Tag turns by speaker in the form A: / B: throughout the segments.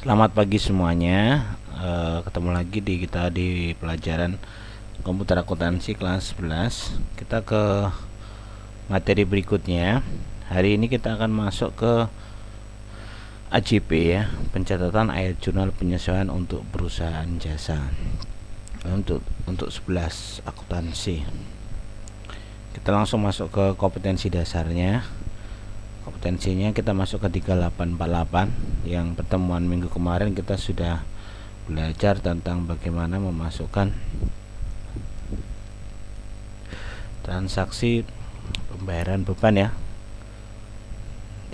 A: Selamat pagi semuanya. Ketemu lagi kita di pelajaran komputer akuntansi kelas 11. Kita ke materi berikutnya. Hari ini kita akan masuk ke AJP ya, pencatatan ayat jurnal penyesuaian untuk perusahaan jasa. Untuk 11 akuntansi. Kita langsung masuk ke kompetensi dasarnya. Kompetensinya kita masuk ke 3848. Yang pertemuan minggu kemarin kita sudah belajar tentang bagaimana memasukkan transaksi pembayaran beban ya,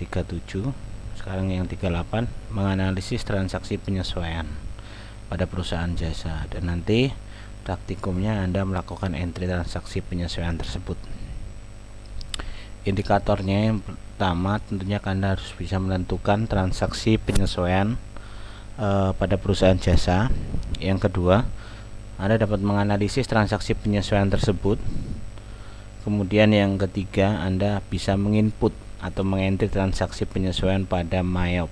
A: 37. Sekarang yang 38, menganalisis transaksi penyesuaian pada perusahaan jasa, dan nanti praktikumnya Anda melakukan entry transaksi penyesuaian tersebut. Indikatornya yang pertama tentunya Anda harus bisa menentukan transaksi penyesuaian pada perusahaan jasa. Yang kedua, Anda dapat menganalisis transaksi penyesuaian tersebut. Kemudian yang ketiga, Anda bisa menginput atau mengentry transaksi penyesuaian pada MAYOB,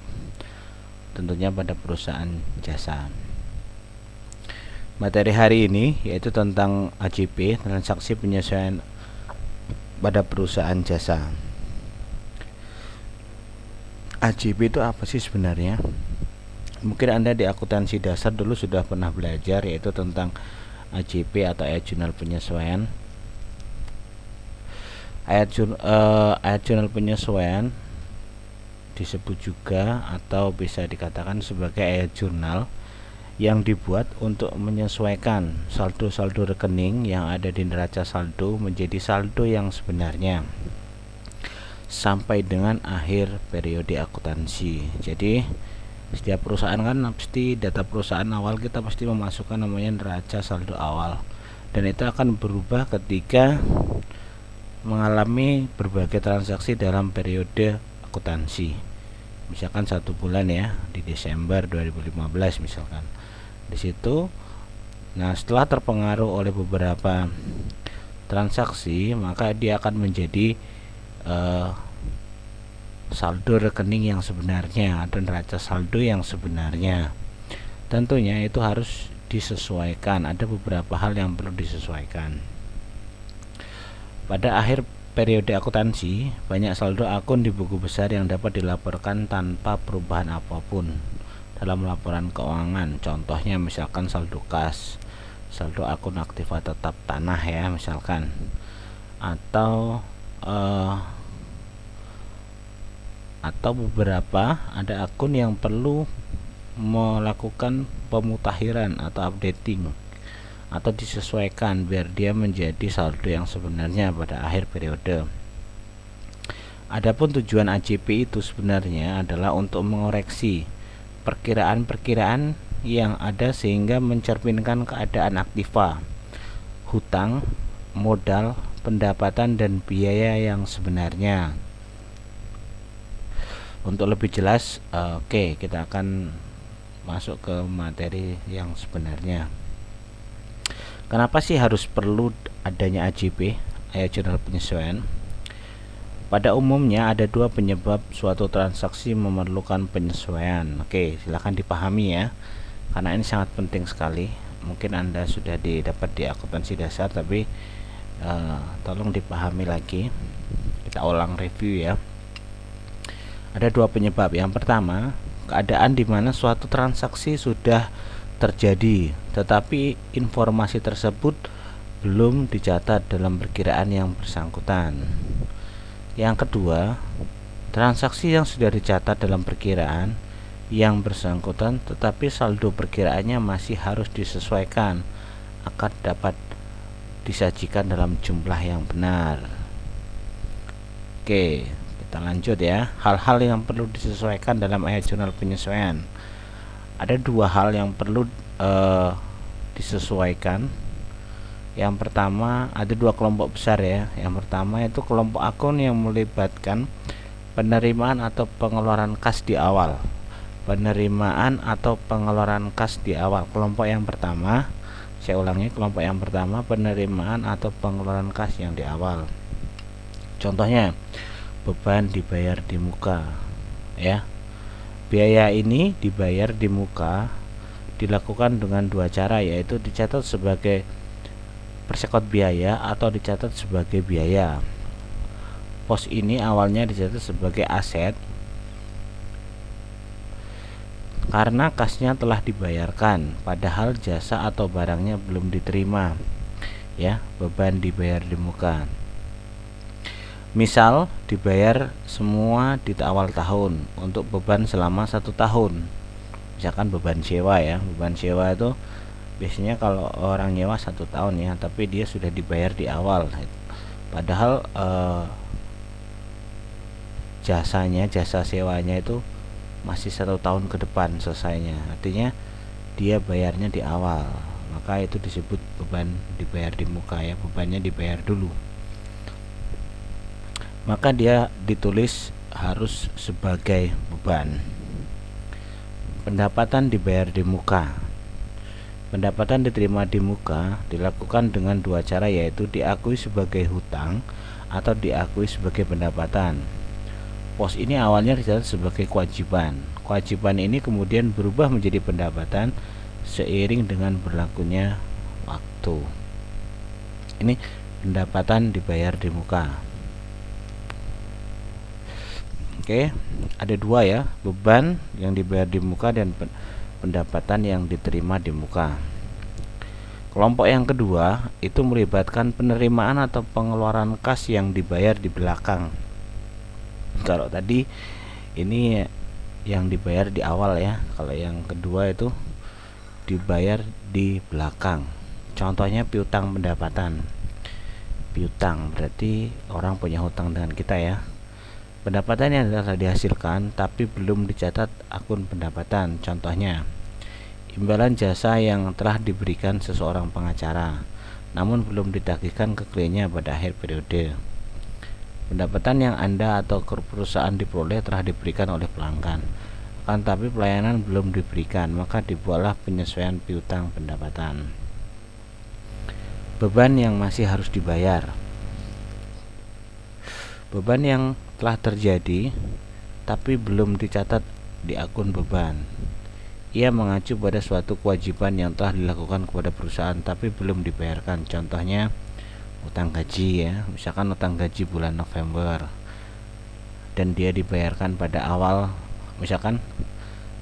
A: tentunya pada perusahaan jasa. Materi hari ini yaitu tentang AJP, transaksi penyesuaian pada perusahaan jasa. AJP itu apa sih sebenarnya? Mungkin Anda di akuntansi dasar dulu sudah pernah belajar, yaitu tentang AJP atau ayat jurnal penyesuaian. Ayat jurnal penyesuaian disebut juga atau bisa dikatakan sebagai ayat jurnal yang dibuat untuk menyesuaikan saldo-saldo rekening yang ada di neraca saldo menjadi saldo yang sebenarnya sampai dengan akhir periode akuntansi. Jadi setiap perusahaan kan pasti data perusahaan awal kita pasti memasukkan namanya neraca saldo awal, dan itu akan berubah ketika mengalami berbagai transaksi dalam periode akuntansi. Misalkan 1 bulan ya, di Desember 2015 misalkan. Di situ, nah setelah terpengaruh oleh beberapa transaksi, maka dia akan menjadi saldo rekening yang sebenarnya atau neraca saldo yang sebenarnya. Tentunya itu harus disesuaikan. Ada beberapa hal yang perlu disesuaikan. Pada akhir periode akuntansi, banyak saldo akun di buku besar yang dapat dilaporkan tanpa perubahan apapun dalam laporan keuangan. Contohnya misalkan saldo kas, saldo akun aktiva tetap tanah ya misalkan, atau beberapa ada akun yang perlu melakukan pemutakhiran atau updating atau disesuaikan biar dia menjadi saldo yang sebenarnya pada akhir periode. Adapun tujuan AJP itu sebenarnya adalah untuk mengoreksi perkiraan-perkiraan yang ada sehingga mencerminkan keadaan aktiva, hutang, modal, pendapatan, dan biaya yang sebenarnya. Untuk lebih jelas, kita akan masuk ke materi yang sebenarnya. Kenapa sih harus perlu adanya AJP, ayat jurnal penyesuaian? Pada umumnya ada dua penyebab suatu transaksi memerlukan penyesuaian. Silahkan dipahami ya, karena ini sangat penting sekali. Mungkin Anda sudah didapat di akuntansi dasar, tapi tolong dipahami lagi. Kita ulang review ya. Ada dua penyebab. Yang pertama, keadaan di mana suatu transaksi sudah terjadi, tetapi informasi tersebut belum dicatat dalam perkiraan yang bersangkutan. Yang kedua, transaksi yang sudah dicatat dalam perkiraan yang bersangkutan, tetapi saldo perkiraannya masih harus disesuaikan agar dapat disajikan dalam jumlah yang benar. Kita lanjut ya. Hal-hal yang perlu disesuaikan dalam ayat jurnal penyesuaian. Ada dua hal yang perlu disesuaikan. Yang pertama, ada dua kelompok besar ya. Yang pertama itu kelompok akun yang melibatkan penerimaan atau pengeluaran kas di awal. Penerimaan atau pengeluaran kas di awal. Kelompok yang pertama, saya ulangi, kelompok yang pertama penerimaan atau pengeluaran kas yang di awal. Contohnya, beban dibayar di muka ya. Biaya ini dibayar di muka dilakukan dengan dua cara, yaitu dicatat sebagai persekot biaya atau dicatat sebagai biaya. Pos ini awalnya dicatat sebagai aset karena kasnya telah dibayarkan, padahal jasa atau barangnya belum diterima. Ya, beban dibayar di muka. Misal dibayar semua di awal tahun untuk beban selama 1 tahun. Misalkan beban sewa ya, beban sewa itu biasanya kalau orang nyewa 1 tahun ya, tapi dia sudah dibayar di awal. Padahal jasa sewanya itu masih 1 tahun ke depan selesainya. Artinya dia bayarnya di awal, maka itu disebut beban dibayar di muka ya, bebannya dibayar dulu. Maka dia ditulis harus sebagai beban. Pendapatan dibayar di muka. Pendapatan diterima di muka dilakukan dengan dua cara, yaitu diakui sebagai hutang atau diakui sebagai pendapatan. Pos ini awalnya dicatat sebagai kewajiban. Kewajiban ini kemudian berubah menjadi pendapatan seiring dengan berlakunya waktu. Ini pendapatan dibayar di muka. Oke, ada dua ya, beban yang dibayar di muka dan pendapatan yang diterima di muka. Kelompok yang kedua itu melibatkan penerimaan atau pengeluaran kas yang dibayar di belakang. Kalau tadi ini yang dibayar di awal ya, kalau yang kedua itu dibayar di belakang. Contohnya piutang pendapatan. Piutang berarti orang punya hutang dengan kita ya. Pendapatan yang telah dihasilkan tapi belum dicatat akun pendapatan. Contohnya, imbalan jasa yang telah diberikan seseorang pengacara, namun belum ditagihkan ke kliennya pada akhir periode. Pendapatan yang Anda atau perusahaan diperoleh telah diberikan oleh pelanggan, akan tapi pelayanan belum diberikan, maka dibuatlah penyesuaian piutang pendapatan. Beban yang masih harus dibayar. Beban yang telah terjadi tapi belum dicatat di akun beban. Ia mengacu pada suatu kewajiban yang telah dilakukan kepada perusahaan tapi belum dibayarkan. Contohnya utang gaji ya, misalkan utang gaji bulan November dan dia dibayarkan pada awal, misalkan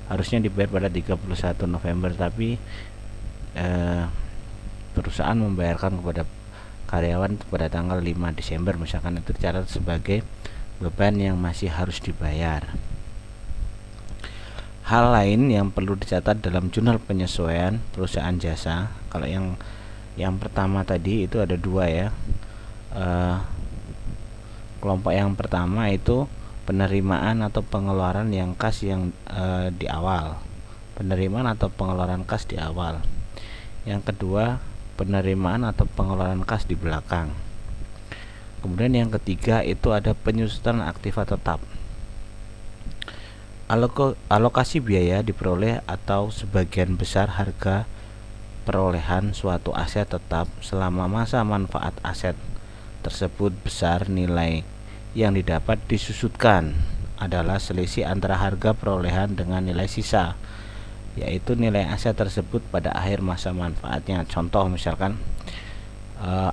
A: harusnya dibayar pada 31 November tapi perusahaan membayarkan kepada karyawan pada tanggal 5 Desember misalkan, itu dicatat sebagai beban yang masih harus dibayar. Hal lain yang perlu dicatat dalam jurnal penyesuaian perusahaan jasa, kalau yang pertama tadi itu ada dua ya. Kelompok yang pertama itu penerimaan atau pengeluaran yang kas yang di awal. Penerimaan atau pengeluaran kas di awal. Yang kedua, penerimaan atau pengeluaran kas di belakang. Kemudian yang ketiga itu ada penyusutan aktiva tetap. Alokasi biaya diperoleh atau sebagian besar harga perolehan suatu aset tetap selama masa manfaat aset tersebut besar, nilai yang didapat disusutkan adalah selisih antara harga perolehan dengan nilai sisa, yaitu nilai aset tersebut pada akhir masa manfaatnya. Contoh misalkan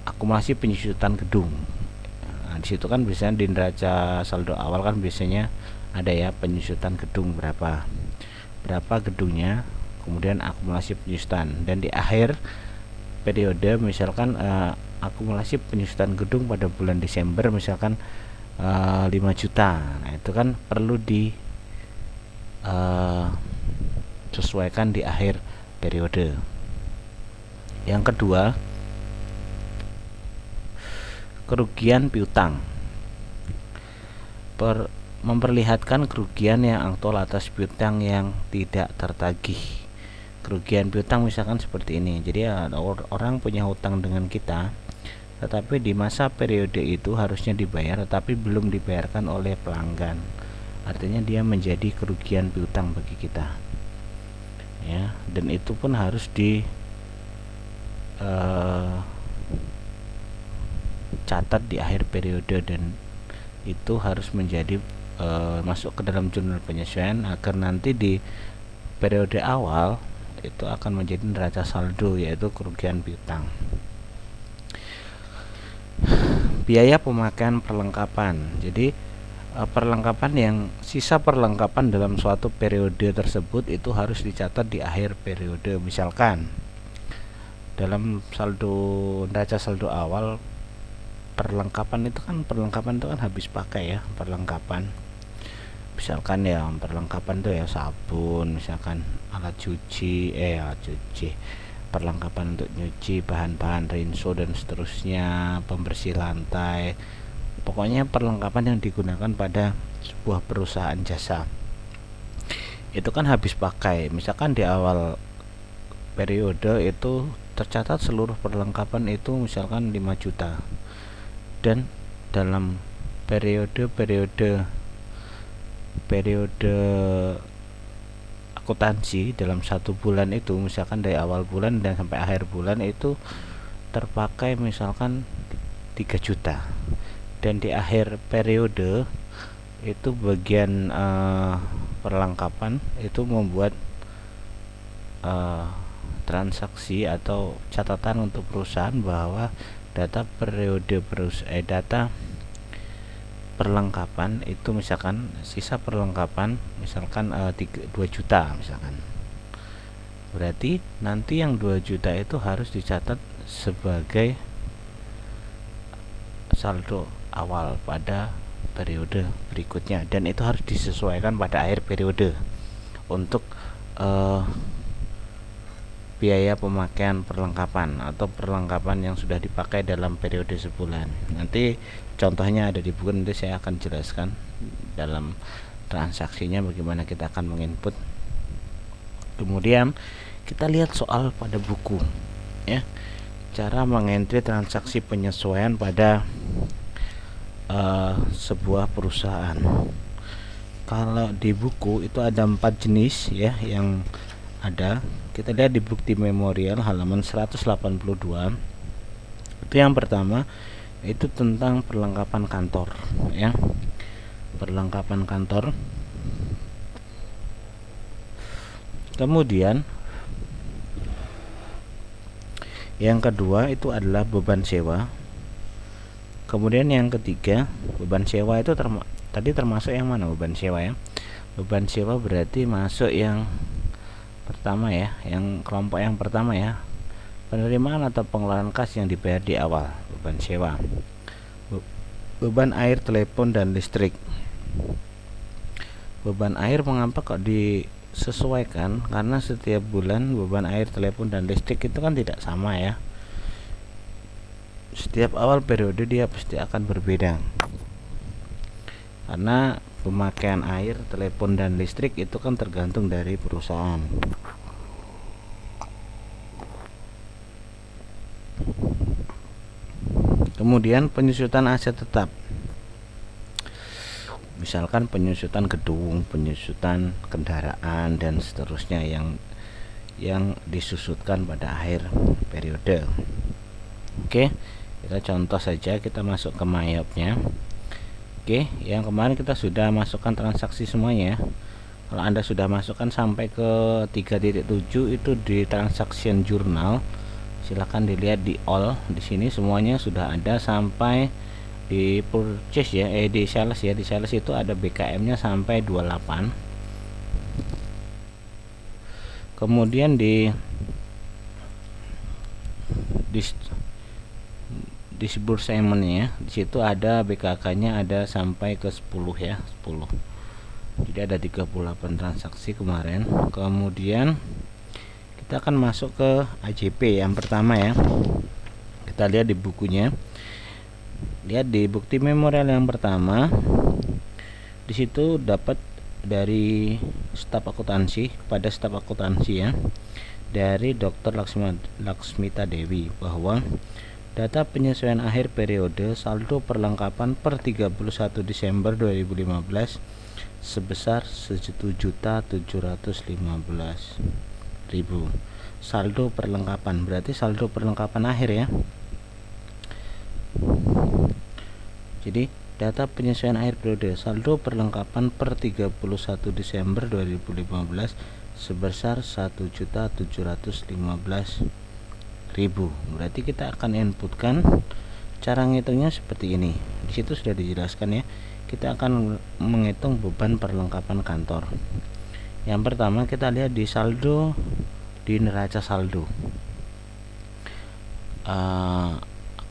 A: akumulasi penyusutan gedung. Nah, di situ kan biasanya di neraca saldo awal kan biasanya ada ya penyusutan gedung berapa gedungnya, kemudian akumulasi penyusutan, dan di akhir periode misalkan akumulasi penyusutan gedung pada bulan Desember misalkan 5 juta. Nah, itu kan perlu sesuaikan di akhir periode. Yang kedua, kerugian piutang. Memperlihatkan kerugian yang aktual atas piutang yang tidak tertagih. Kerugian piutang misalkan seperti ini. Jadi orang punya hutang dengan kita, tetapi di masa periode itu harusnya dibayar tetapi belum dibayarkan oleh pelanggan. Artinya dia menjadi kerugian piutang bagi kita. Ya, dan itu pun harus catat di akhir periode, dan itu harus menjadi masuk ke dalam jurnal penyesuaian agar nanti di periode awal itu akan menjadi neraca saldo, yaitu kerugian piutang. Biaya pemakaian perlengkapan. Jadi perlengkapan yang sisa perlengkapan dalam suatu periode tersebut itu harus dicatat di akhir periode. Misalkan dalam neraca saldo awal, perlengkapan itu kan habis pakai ya, perlengkapan. Misalkan ya perlengkapan itu ya sabun, misalkan alat cuci, perlengkapan untuk nyuci, bahan-bahan rinso dan seterusnya, pembersih lantai. Pokoknya perlengkapan yang digunakan pada sebuah perusahaan jasa itu kan habis pakai. Misalkan di awal periode itu tercatat seluruh perlengkapan itu misalkan 5 juta, dan dalam periode akuntansi dalam 1 bulan itu, misalkan dari awal bulan dan sampai akhir bulan itu terpakai misalkan 3 juta, dan di akhir periode itu bagian perlengkapan itu membuat transaksi atau catatan untuk perusahaan bahwa data perlengkapan itu misalkan sisa perlengkapan misalkan 2 juta misalkan. Berarti nanti yang 2 juta itu harus dicatat sebagai saldo awal pada periode berikutnya, dan itu harus disesuaikan pada akhir periode untuk biaya pemakaian perlengkapan atau perlengkapan yang sudah dipakai dalam periode sebulan. Nanti contohnya ada di buku, nanti saya akan jelaskan dalam transaksinya bagaimana kita akan menginput. Kemudian kita lihat soal pada buku ya, cara mengentri transaksi penyesuaian pada sebuah perusahaan. Kalau di buku itu ada 4 jenis ya yang ada. Kita lihat di bukti memorial halaman 182. Itu yang pertama, itu tentang perlengkapan kantor ya. Perlengkapan kantor. Kemudian yang kedua itu adalah beban sewa. Kemudian yang ketiga, beban sewa itu tadi termasuk yang mana beban sewa ya? Beban sewa berarti masuk yang pertama ya, yang kelompok yang pertama ya. Penerimaan atau pengeluaran kas yang dibayar di awal, beban sewa. Beban air, telepon dan listrik. Beban air mengapa kok disesuaikan? Karena setiap bulan beban air, telepon dan listrik itu kan tidak sama ya. Setiap awal periode dia pasti akan berbeda, karena pemakaian air, telepon dan listrik itu kan tergantung dari perusahaan. Kemudian penyusutan aset tetap, misalkan penyusutan gedung, penyusutan kendaraan dan seterusnya yang disusutkan pada akhir periode. Oke, kita contoh saja, kita masuk ke MyOp-nya. Oke, yang kemarin kita sudah masukkan transaksi semuanya. Kalau Anda sudah masukkan sampai ke 3.7 itu di transaction journal, silahkan dilihat di all. Di sini semuanya sudah ada sampai di purchase ya, di sales ya. Di sales itu ada BKM-nya sampai 28. Kemudian di disbursement ya, di situ ada BKK-nya ada sampai ke 10 ya, 10. Jadi ada 38 transaksi kemarin. Kemudian kita akan masuk ke AJP yang pertama ya. Kita lihat di bukunya. Lihat di bukti memorial yang pertama. Di situ dapat dari staf akuntansi kepada staf akuntansi ya. Dari Dr. Laksmita Dewi bahwa data penyesuaian akhir periode saldo perlengkapan per 31 Desember 2015 sebesar 1.715.000. Saldo perlengkapan berarti saldo perlengkapan akhir ya. Jadi Data penyesuaian akhir periode saldo perlengkapan per 31 Desember 2015 sebesar 1.715.000. Berarti kita akan inputkan. Cara ngitungnya seperti ini. Di situ sudah dijelaskan ya. Kita akan menghitung beban perlengkapan kantor. Yang pertama kita lihat di saldo, di neraca saldo.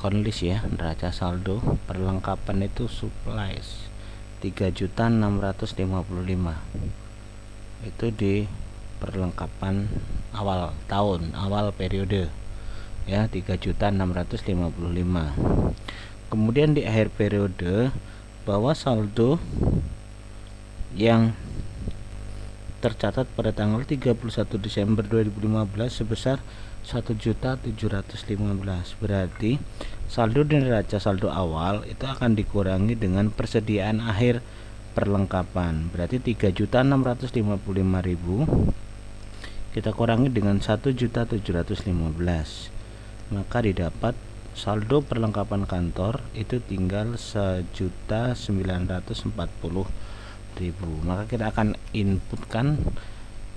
A: Account list ya, neraca saldo perlengkapan itu supplies 3.655. Itu di perlengkapan awal tahun, awal periode ya, 3.655. Kemudian di akhir periode bahwa saldo yang tercatat pada tanggal 31 Desember 2015 sebesar 1.715. Berarti saldo di neraca saldo awal itu akan dikurangi dengan persediaan akhir perlengkapan. Berarti 3.655.000 kita kurangi dengan 1.715, maka didapat saldo perlengkapan kantor itu tinggal 1.940.000. Maka kita akan inputkan.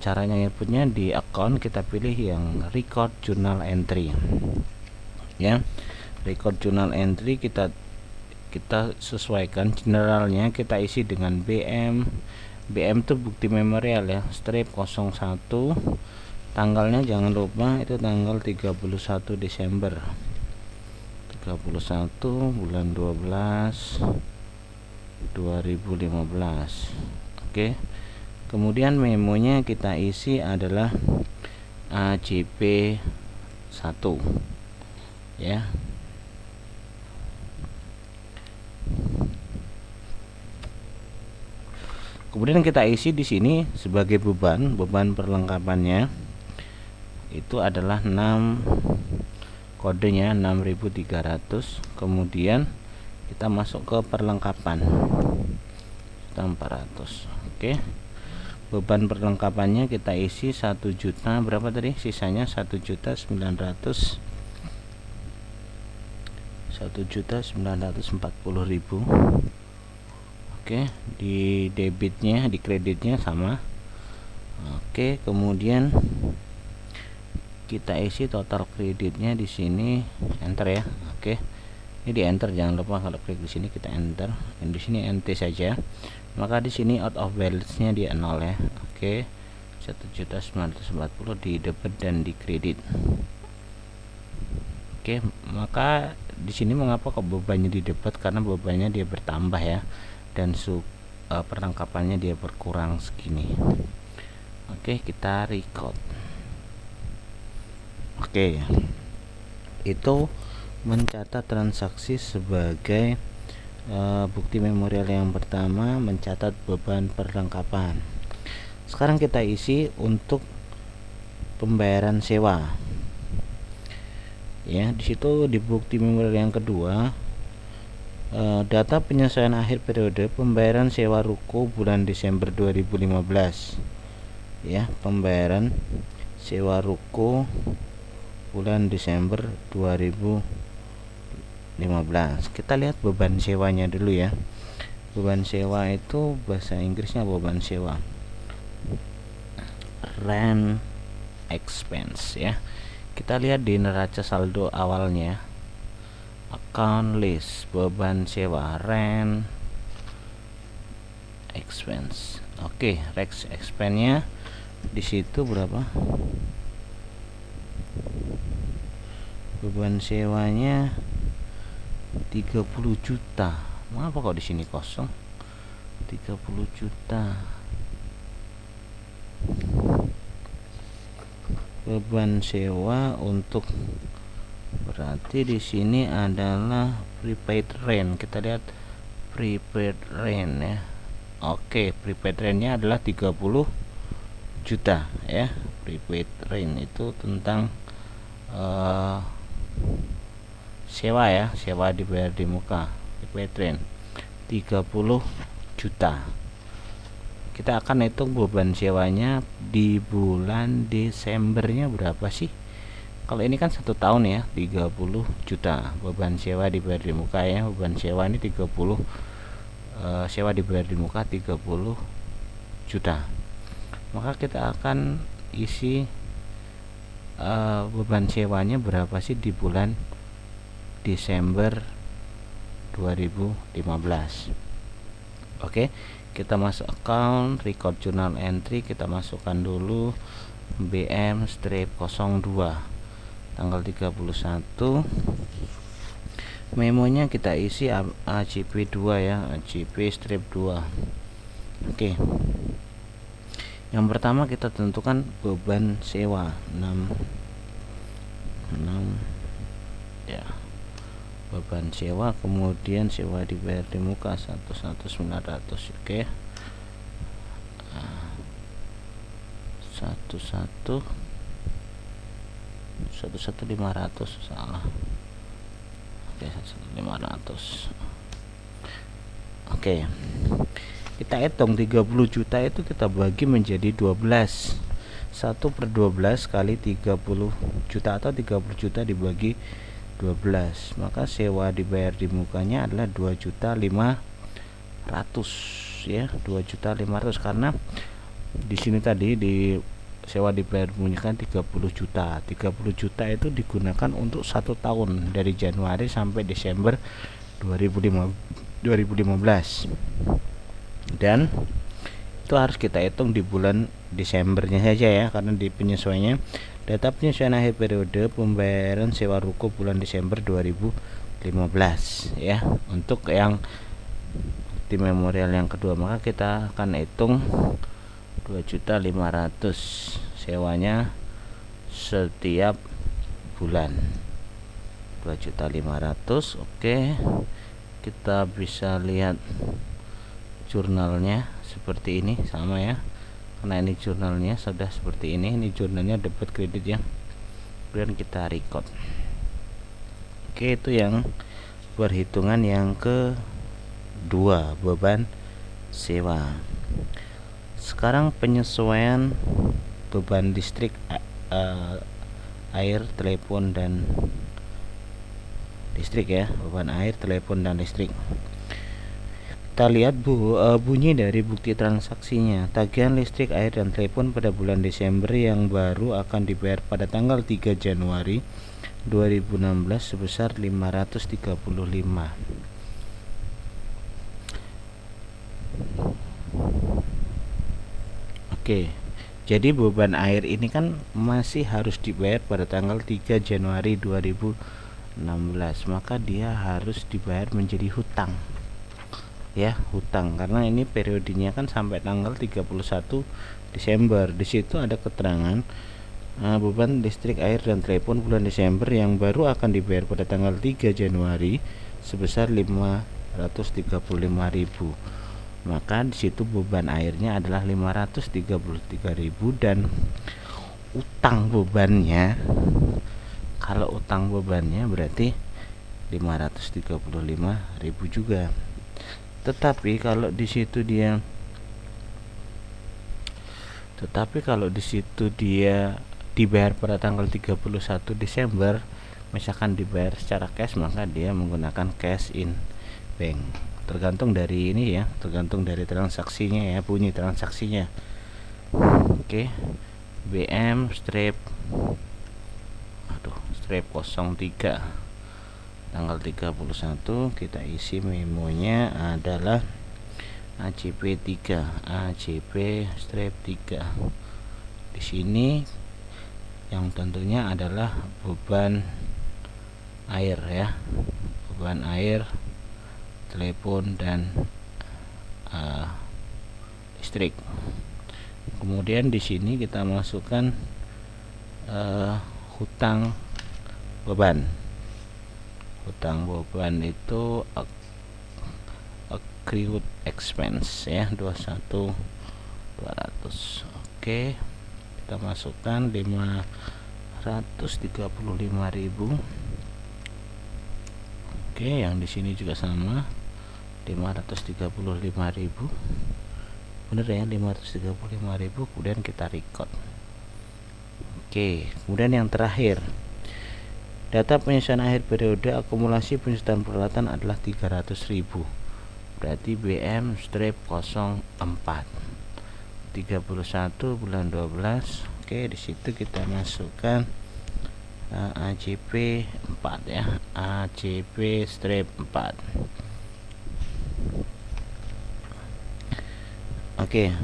A: Caranya inputnya di account kita pilih yang record journal entry ya. Record journal entry kita sesuaikan, generalnya kita isi dengan BM itu bukti memorial ya, strip 01, tanggalnya jangan lupa itu tanggal 31 Desember 31 bulan 12 2015. Oke. Kemudian memonya kita isi adalah AJP 1 ya. Kemudian kita isi di sini sebagai beban perlengkapannya itu adalah 6, kodenya 6.300. Kemudian kita masuk ke perlengkapan 400. Oke. Beban perlengkapannya kita isi 1 juta berapa tadi? Sisanya 1.940.000. Oke, di debitnya, di kreditnya sama. Oke, kemudian kita isi total kreditnya di sini, enter ya. Oke. Ini di enter, jangan lupa kalau klik di sini kita enter, dan di sini NT saja. Maka di sini out of balance-nya dia 0 ya. Oke. 1.940 di debit dan di kredit. Oke, maka di sini mengapa kok bebannya di debit? Karena bebannya dia bertambah ya, dan perlengkapannya dia berkurang segini. Oke, kita record. Oke, itu mencatat transaksi sebagai bukti memorial yang pertama, mencatat beban perlengkapan. Sekarang kita isi untuk pembayaran sewa ya. Di situ di bukti memorial yang kedua, data penyesuaian akhir periode pembayaran sewa ruko bulan Desember 2015 ya, pembayaran sewa ruko bulan Desember 2015. Kita lihat beban sewanya dulu ya. Beban sewa itu bahasa Inggrisnya beban sewa, rent expense ya. Kita lihat di neraca saldo awalnya, account list, beban sewa, rent expense. Oke, rent expense-nya di situ berapa? Beban sewanya 30 juta. Mengapa kok di sini kosong? 30 juta. Beban sewa untuk, berarti di sini adalah prepaid rent. Kita lihat prepaid rent ya. Oke, prepaid rentnya adalah 30 juta ya. Prepaid rent itu tentang sewa ya, sewa dibayar di muka, prepaid rent 30 juta. Kita akan hitung beban sewanya di bulan Desembernya berapa sih? Kalau ini kan 1 tahun ya, 30 juta beban sewa dibayar di muka ya. Beban sewa ini 30 sewa dibayar di muka 30 juta. Maka kita akan isi beban sewanya berapa sih di bulan Desember 2015. Oke, kita masuk account, record journal entry, kita masukkan dulu BM-02 tanggal 31. Memonya kita isi AJP2 ya, AJP-2. Oke. Yang pertama kita tentukan beban sewa 6 ya. Beban sewa, kemudian sewa dibayar di muka 1.900. Oke. 1.500 salah. Oke, 1.500. Oke. Kita hitung 30 juta itu kita bagi menjadi 12. 1/12 kali 30 juta atau 30 juta dibagi 12. Maka sewa dibayar di mukanya adalah 2.500.000 ya, 2.500.000 karena di sini tadi di sewa dibayar bunyikan 30 juta. 30 juta itu digunakan untuk 1 tahun dari Januari sampai Desember 2015. Dan itu harus kita hitung di bulan Desembernya saja ya, karena di penyesuaiannya data penyesuaian akhir periode pembayaran sewa ruko bulan Desember 2015 ya. Untuk yang bukti memorial yang kedua, maka kita akan hitung 2.500.000 sewanya setiap bulan. 2.500.000. Oke, kita bisa lihat jurnalnya seperti ini, sama ya, karena ini jurnalnya sudah seperti ini jurnalnya debit kredit ya. Kemudian kita record. Oke, itu yang perhitungan yang kedua, beban sewa. Sekarang penyesuaian beban listrik, air, telepon dan listrik ya, beban air, telepon dan listrik. Kita lihat bunyi dari bukti transaksinya. Tagihan listrik, air, dan telepon pada bulan Desember yang baru akan dibayar pada tanggal 3 Januari 2016 sebesar 535. Oke, jadi beban air ini kan masih harus dibayar pada tanggal 3 Januari 2016, maka dia harus dibayar menjadi hutang ya, hutang, karena ini periodenya kan sampai tanggal 31 Desember. Di situ ada keterangan beban listrik, air, dan telepon bulan Desember yang baru akan dibayar pada tanggal 3 Januari sebesar 535.000. Maka di situ beban airnya adalah 533.000 dan utang bebannya, kalau utang bebannya berarti 535.000 juga. Tetapi kalau di situ dia dibayar pada tanggal 31 Desember, misalkan dibayar secara cash, maka dia menggunakan cash in bank. Tergantung dari ini ya, tergantung dari transaksinya ya, bunyi transaksinya. Oke. BM strip 03 tanggal 31, kita isi memonya adalah AJP3, AJP-3. Di sini yang tentunya adalah beban air ya, beban air, telepon dan listrik. Kemudian di sini kita masukkan hutang beban. Hutang beban itu accrued expense ya, 21.200. Oke, kita masukkan 535.000. Oke, yang di sini juga sama, 535.000. Bener ya, 535.000. Kemudian kita record. Oke, kemudian yang terakhir, data penyesuaian akhir periode akumulasi penyusutan peralatan adalah 300.000. berarti BM strip 04 31 bulan 12. Oke, di situ kita masukkan AJP 4 ya, AJP strip 4. Oke.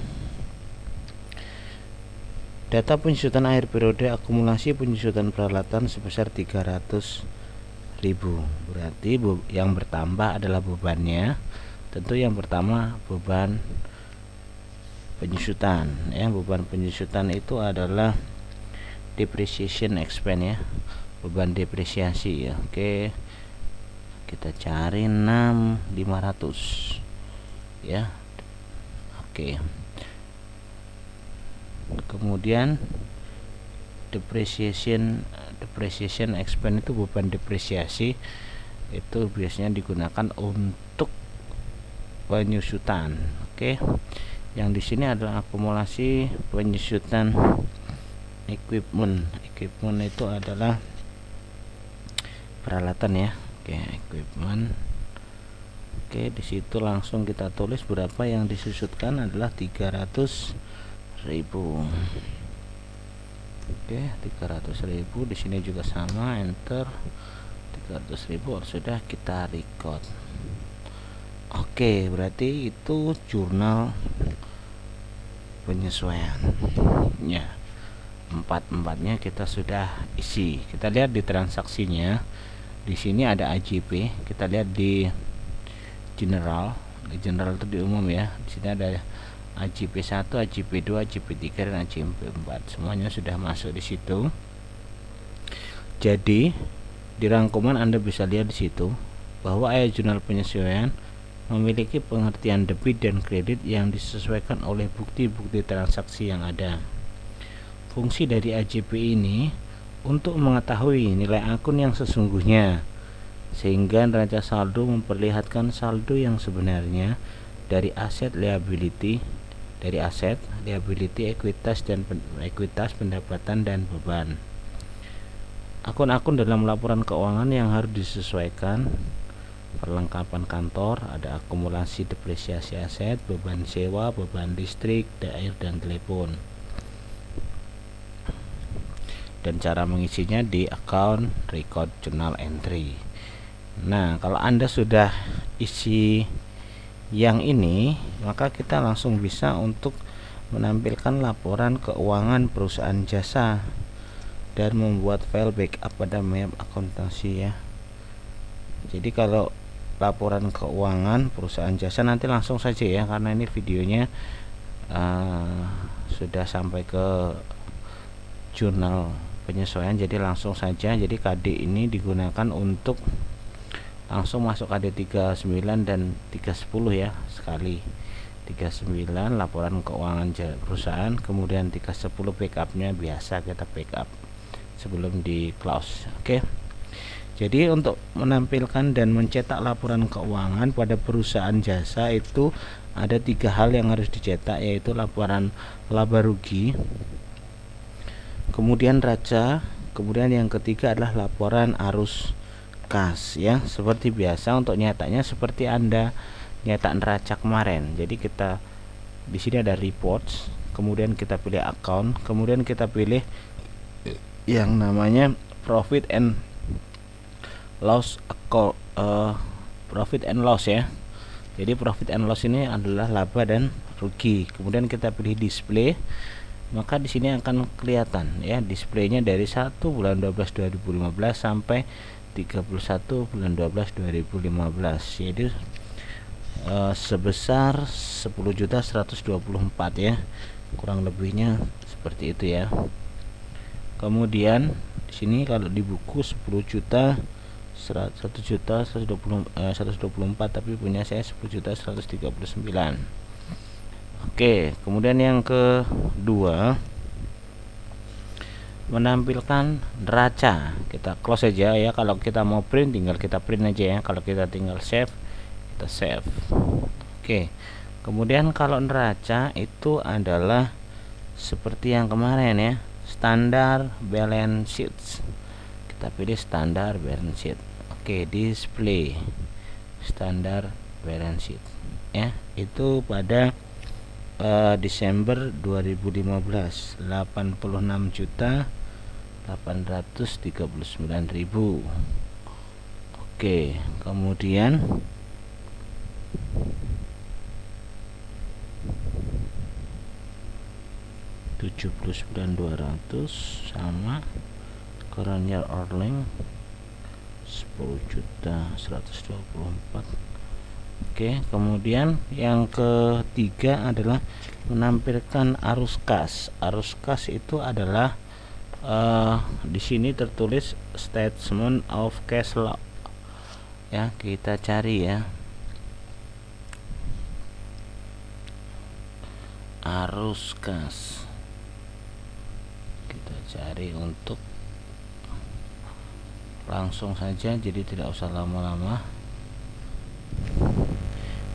A: Data penyusutan akhir periode akumulasi penyusutan peralatan sebesar 300.000. Berarti yang bertambah adalah bebannya. Tentu yang pertama beban penyusutan ya. Beban penyusutan itu adalah depreciation expense ya, beban depresiasi ya. Oke, kita cari 6.500 ya. Oke, kemudian depreciation expense itu beban depresiasi itu biasanya digunakan untuk penyusutan. Oke, yang di sini adalah akumulasi penyusutan equipment itu adalah peralatan ya. Oke, equipment. Oke, di situ langsung kita tulis berapa yang disusutkan adalah 300.000. Oke, 300.000 di sini juga sama, enter 300.000. Sudah, kita record. Oke, berarti itu jurnal penyesuaian ya. Empatnya kita sudah isi. Kita lihat di transaksinya. Di sini ada AJP. Kita lihat di general. Di general itu di umum ya. Di sini ada AJP 1, AJP 2, AJP 3 dan AJP 4. Semuanya sudah masuk di situ. Jadi di rangkuman Anda bisa lihat di situ bahwa ayat jurnal penyesuaian memiliki pengertian debit dan kredit yang disesuaikan oleh bukti-bukti transaksi yang ada. Fungsi dari AJP ini untuk mengetahui nilai akun yang sesungguhnya, sehingga neraca saldo memperlihatkan saldo yang sebenarnya dari aset liability, ekuitas pendapatan dan beban. Akun-akun dalam laporan keuangan yang harus disesuaikan: perlengkapan kantor, ada akumulasi depresiasi aset, beban sewa, beban listrik, air dan telepon. Dan cara mengisinya di account record journal entry. Nah, kalau Anda sudah isi yang ini, maka kita langsung bisa untuk menampilkan laporan keuangan perusahaan jasa dan membuat file backup pada map akuntansi ya. Jadi kalau laporan keuangan perusahaan jasa nanti langsung saja ya, karena ini videonya sudah sampai ke jurnal penyesuaian, jadi langsung saja. Jadi KD ini digunakan untuk langsung masuk KD 39 dan 310 ya, sekali 39 laporan keuangan perusahaan, kemudian 310 backupnya biasa kita backup sebelum di close. Oke. Jadi untuk menampilkan dan mencetak laporan keuangan pada perusahaan jasa itu ada 3 hal yang harus dicetak, yaitu laporan laba rugi, kemudian neraca, kemudian yang ketiga adalah laporan arus kas ya. Seperti biasa untuk nyetaknya seperti Anda nyetak neraca kemarin. Jadi kita di sini ada reports, kemudian kita pilih account, kemudian kita pilih yang namanya profit and loss profit and loss ya. Jadi profit and loss ini adalah laba dan rugi. Kemudian kita pilih display, maka di sini akan kelihatan ya displaynya dari 1 bulan 12 2015 sampai 31 bulan 12 2015. Jadi sebesar 10.124 ya, kurang lebihnya seperti itu ya. Kemudian di sini kalau di buku 1.124 tapi punya saya 10.139. Oke, kemudian yang kedua menampilkan neraca. Kita close aja ya. Kalau kita mau print tinggal kita print aja ya. Kalau kita tinggal save, kita save. Oke. Kemudian kalau neraca itu adalah seperti yang kemarin ya, standar balance sheet. Kita pilih standar balance sheet. Oke, display standar balance sheet. ya, itu pada Desember 2015 86.839.000. Oke, kemudian $79.200 sama Coronial Orling 10.124. Oke, kemudian yang ketiga adalah menampilkan arus kas. Arus kas itu adalah di sini tertulis statement of cash flow. Ya, kita cari ya. Arus kas. Kita cari untuk langsung saja, jadi tidak usah lama-lama.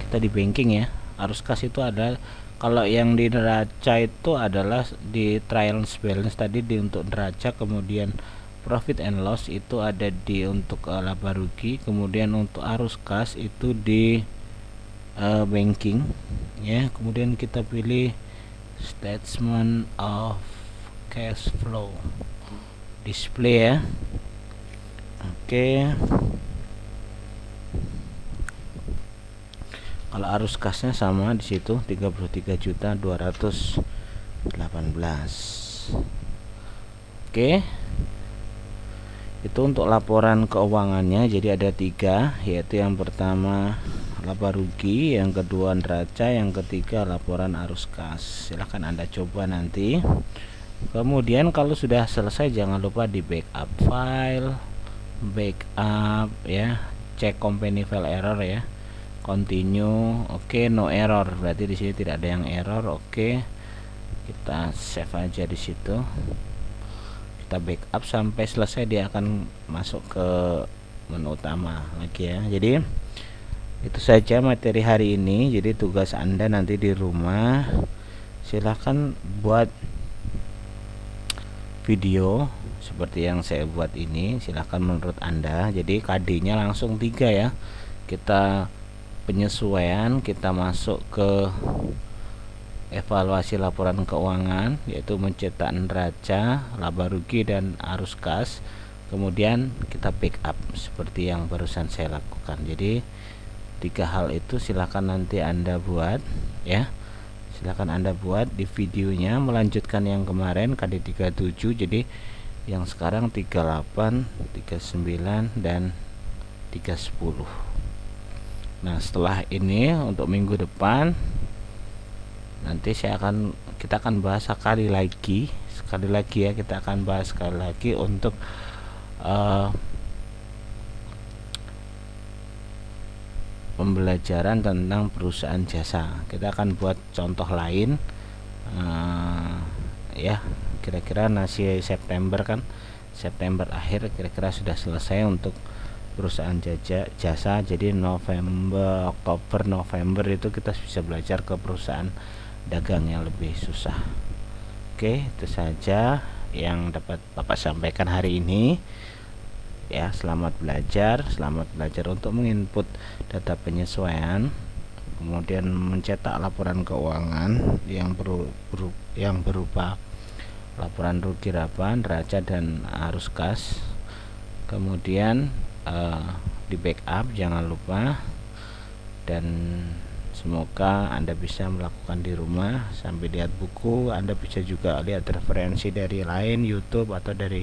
A: Kita di banking ya. Arus kas itu ada, kalau yang di neraca itu adalah di trial balance tadi di untuk neraca, kemudian profit and loss itu ada di untuk laba rugi, kemudian untuk arus kas itu di banking ya. Kemudian kita pilih statement of cash flow display ya. Oke, kalau arus kasnya sama di situ 33.218. Oke, itu untuk laporan keuangannya. Jadi ada 3, yaitu yang pertama laba rugi, yang kedua neraca, yang ketiga laporan arus kas. Silahkan Anda coba nanti. Kemudian kalau sudah selesai jangan lupa di backup file, backup ya, cek company file error ya, continue. Oke, no error, berarti di sini tidak ada yang error. Oke, kita save aja di situ, kita backup sampai selesai, dia akan masuk ke menu utama lagi ya. Jadi itu saja materi hari ini. Jadi tugas Anda nanti di rumah, silahkan buat video seperti yang saya buat ini, silahkan menurut Anda. Jadi KD nya langsung 3 ya. Kita penyesuaian, kita masuk ke evaluasi laporan keuangan, yaitu mencetak neraca, laba rugi, dan arus kas. Kemudian kita backup seperti yang barusan saya lakukan. Jadi 3 hal itu silahkan nanti Anda buat ya. Silahkan Anda buat di videonya, melanjutkan yang kemarin KD 37. Jadi yang sekarang 38, 39, dan 310. Nah, setelah ini untuk minggu depan nanti kita akan bahas sekali lagi ya, kita akan bahas sekali lagi untuk pembelajaran tentang perusahaan jasa. Kita akan buat contoh lain ya, kira-kira nasi September kan, September akhir kira-kira sudah selesai untuk perusahaan jasa. Jadi November, Oktober, November itu kita bisa belajar ke perusahaan dagang yang lebih susah. Oke, itu saja yang dapat Bapak sampaikan hari ini ya. Selamat belajar untuk menginput data penyesuaian, kemudian mencetak laporan keuangan yang berupa laporan rugi laba, neraca, dan arus kas. Kemudian di backup jangan lupa, dan semoga Anda bisa melakukan di rumah sambil lihat buku. Anda bisa juga lihat referensi dari lain, YouTube atau dari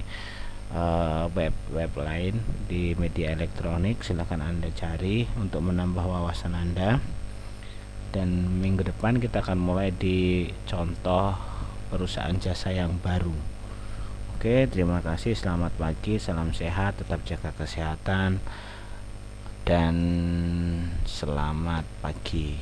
A: web lain di media elektronik. Silahkan Anda cari untuk menambah wawasan Anda. Dan minggu depan kita akan mulai di contoh perusahaan jasa yang baru. Oke, terima kasih, selamat pagi, salam sehat, tetap jaga kesehatan, dan selamat pagi.